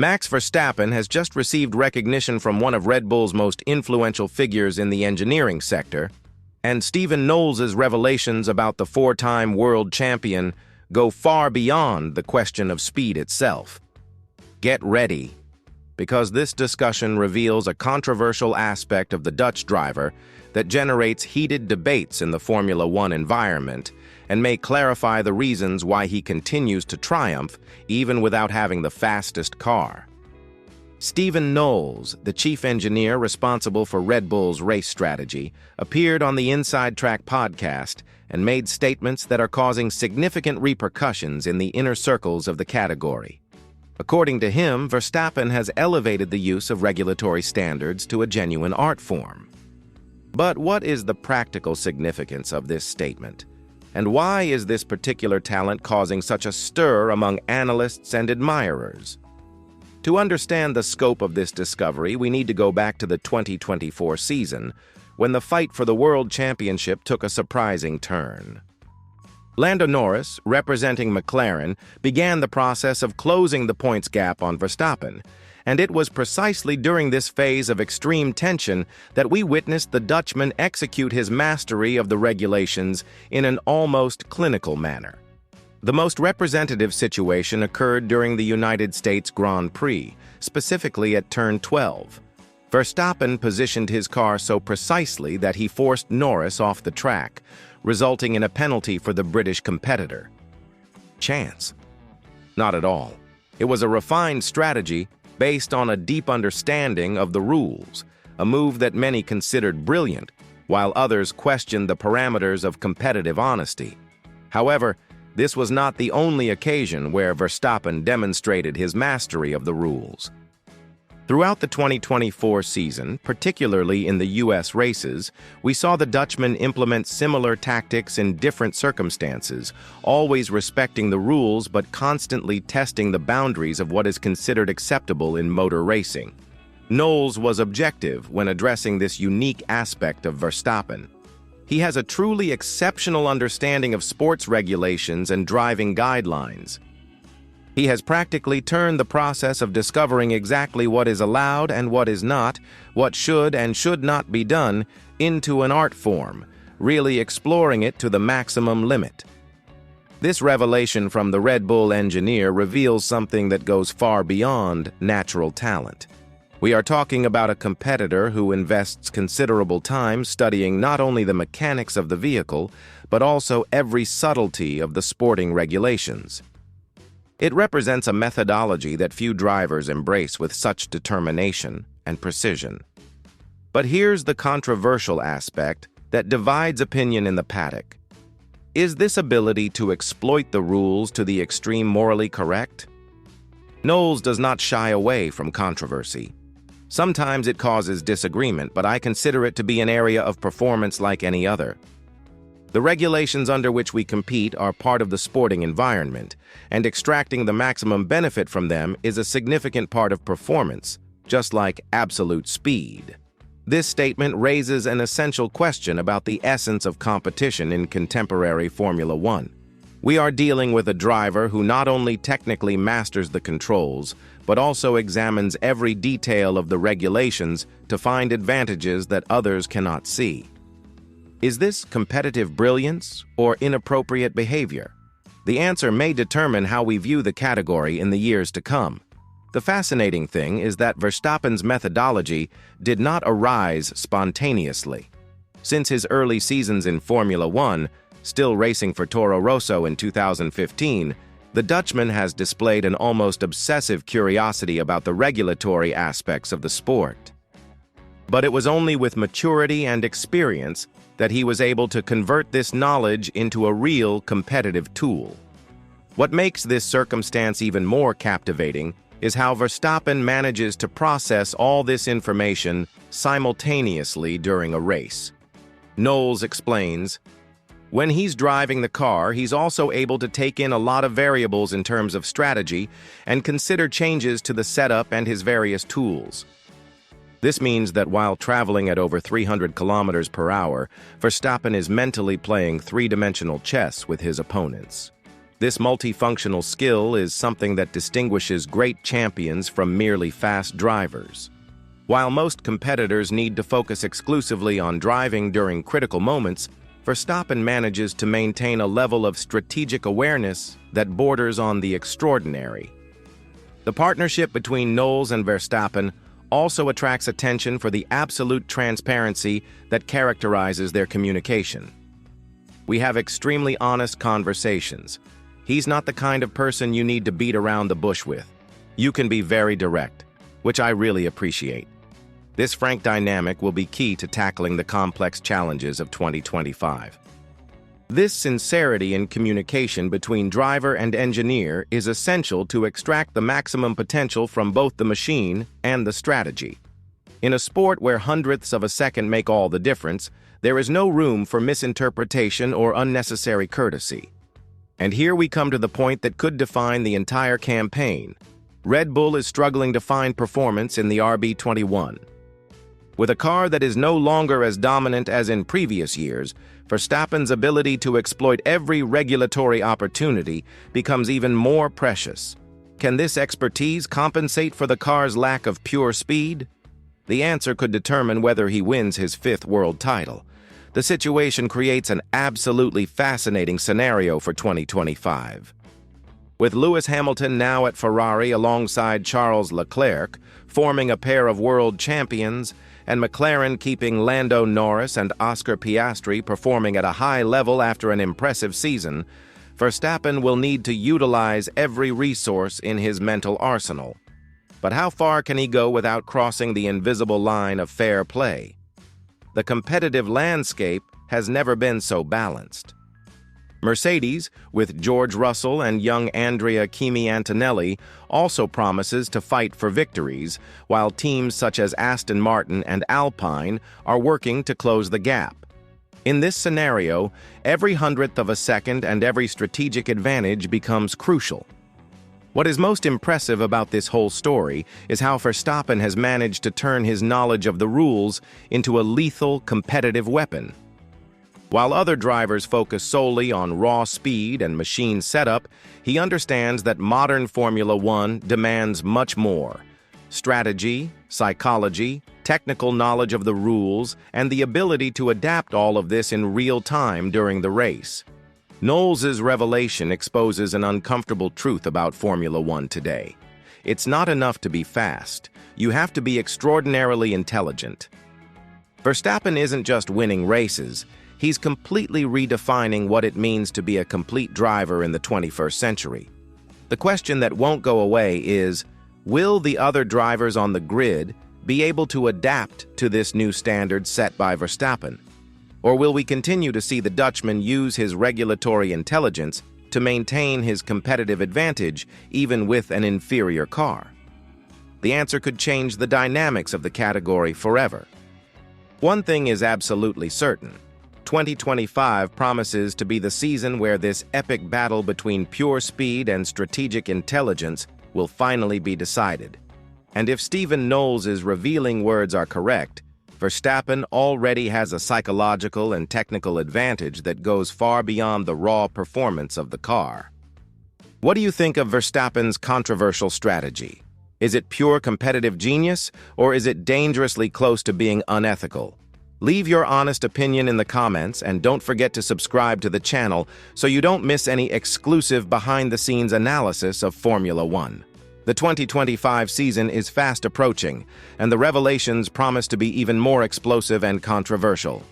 Max Verstappen has just received recognition from one of Red Bull's most influential figures in the engineering sector, and Stephen Knowles' revelations about the four-time world champion go far beyond the question of speed itself. Get ready, because this discussion reveals a controversial aspect of the Dutch driver that generates heated debates in the Formula One environment and may clarify the reasons why he continues to triumph even without having the fastest car. Stephen Knowles, the chief engineer responsible for Red Bull's race strategy, appeared on the Inside Track podcast and made statements that are causing significant repercussions in the inner circles of the category. According to him, Verstappen has elevated the use of regulatory standards to a genuine art form. But what is the practical significance of this statement? And why is this particular talent causing such a stir among analysts and admirers? To understand the scope of this discovery, we need to go back to the 2024 season, when the fight for the World Championship took a surprising turn. Lando Norris, representing McLaren, began the process of closing the points gap on Verstappen, and it was precisely during this phase of extreme tension that we witnessed the Dutchman execute his mastery of the regulations in an almost clinical manner. The most representative situation occurred during the United States Grand Prix, specifically at turn 12. Verstappen positioned his car so precisely that he forced Norris off the track, resulting in a penalty for the British competitor. Chance? Not at all. It was a refined strategy based on a deep understanding of the rules, a move that many considered brilliant, while others questioned the parameters of competitive honesty. However, this was not the only occasion where Verstappen demonstrated his mastery of the rules. Throughout the 2024 season, particularly in the U.S. races, we saw the Dutchman implement similar tactics in different circumstances, always respecting the rules but constantly testing the boundaries of what is considered acceptable in motor racing. Knowles was objective when addressing this unique aspect of Verstappen. He has a truly exceptional understanding of sports regulations and driving guidelines. He has practically turned the process of discovering exactly what is allowed and what is not, what should and should not be done, into an art form, really exploring it to the maximum limit. This revelation from the Red Bull engineer reveals something that goes far beyond natural talent. We are talking about a competitor who invests considerable time studying not only the mechanics of the vehicle, but also every subtlety of the sporting regulations. It represents a methodology that few drivers embrace with such determination and precision. But here's the controversial aspect that divides opinion in the paddock. Is this ability to exploit the rules to the extreme morally correct? Knowles does not shy away from controversy. Sometimes it causes disagreement, but I consider it to be an area of performance like any other. The regulations under which we compete are part of the sporting environment, and extracting the maximum benefit from them is a significant part of performance, just like absolute speed. This statement raises an essential question about the essence of competition in contemporary Formula One. We are dealing with a driver who not only technically masters the controls, but also examines every detail of the regulations to find advantages that others cannot see. Is this competitive brilliance or inappropriate behavior? The answer may determine how we view the category in the years to come. The fascinating thing is that Verstappen's methodology did not arise spontaneously. Since his early seasons in Formula One, still racing for Toro Rosso in 2015, the Dutchman has displayed an almost obsessive curiosity about the regulatory aspects of the sport. But it was only with maturity and experience that he was able to convert this knowledge into a real competitive tool. What makes this circumstance even more captivating is how Verstappen manages to process all this information simultaneously during a race. Knowles explains, when he's driving the car, he's also able to take in a lot of variables in terms of strategy and consider changes to the setup and his various tools. This means that while traveling at over 300 kilometers per hour, Verstappen is mentally playing three-dimensional chess with his opponents. This multifunctional skill is something that distinguishes great champions from merely fast drivers. While most competitors need to focus exclusively on driving during critical moments, Verstappen manages to maintain a level of strategic awareness that borders on the extraordinary. The partnership between Knowles and Verstappen also attracts attention for the absolute transparency that characterizes their communication. We have extremely honest conversations. He's not the kind of person you need to beat around the bush with. You can be very direct, which I really appreciate. This frank dynamic will be key to tackling the complex challenges of 2025. This sincerity in communication between driver and engineer is essential to extract the maximum potential from both the machine and the strategy. In a sport where hundredths of a second make all the difference, there is no room for misinterpretation or unnecessary courtesy. And here we come to the point that could define the entire campaign. Red Bull is struggling to find performance in the RB21. With a car that is no longer as dominant as in previous years, Verstappen's ability to exploit every regulatory opportunity becomes even more precious. Can this expertise compensate for the car's lack of pure speed? The answer could determine whether he wins his fifth world title. The situation creates an absolutely fascinating scenario for 2025. With Lewis Hamilton now at Ferrari alongside Charles Leclerc, forming a pair of world champions, and McLaren keeping Lando Norris and Oscar Piastri performing at a high level after an impressive season, Verstappen will need to utilize every resource in his mental arsenal. But how far can he go without crossing the invisible line of fair play? The competitive landscape has never been so balanced. Mercedes, with George Russell and young Andrea Kimi Antonelli, also promises to fight for victories, while teams such as Aston Martin and Alpine are working to close the gap. In this scenario, every hundredth of a second and every strategic advantage becomes crucial. What is most impressive about this whole story is how Verstappen has managed to turn his knowledge of the rules into a lethal competitive weapon. While other drivers focus solely on raw speed and machine setup, he understands that modern Formula One demands much more: strategy, psychology, technical knowledge of the rules, and the ability to adapt all of this in real time during the race. Knowles' revelation exposes an uncomfortable truth about Formula One today. It's not enough to be fast. You have to be extraordinarily intelligent. Verstappen isn't just winning races. He's completely redefining what it means to be a complete driver in the 21st century. The question that won't go away is, will the other drivers on the grid be able to adapt to this new standard set by Verstappen? Or will we continue to see the Dutchman use his regulatory intelligence to maintain his competitive advantage even with an inferior car? The answer could change the dynamics of the category forever. One thing is absolutely certain. 2025 promises to be the season where this epic battle between pure speed and strategic intelligence will finally be decided. And if Stephen Knowles' revealing words are correct, Verstappen already has a psychological and technical advantage that goes far beyond the raw performance of the car. What do you think of Verstappen's controversial strategy? Is it pure competitive genius, or is it dangerously close to being unethical? Leave your honest opinion in the comments, and don't forget to subscribe to the channel so you don't miss any exclusive behind-the-scenes analysis of Formula One. The 2025 season is fast approaching, and the revelations promise to be even more explosive and controversial.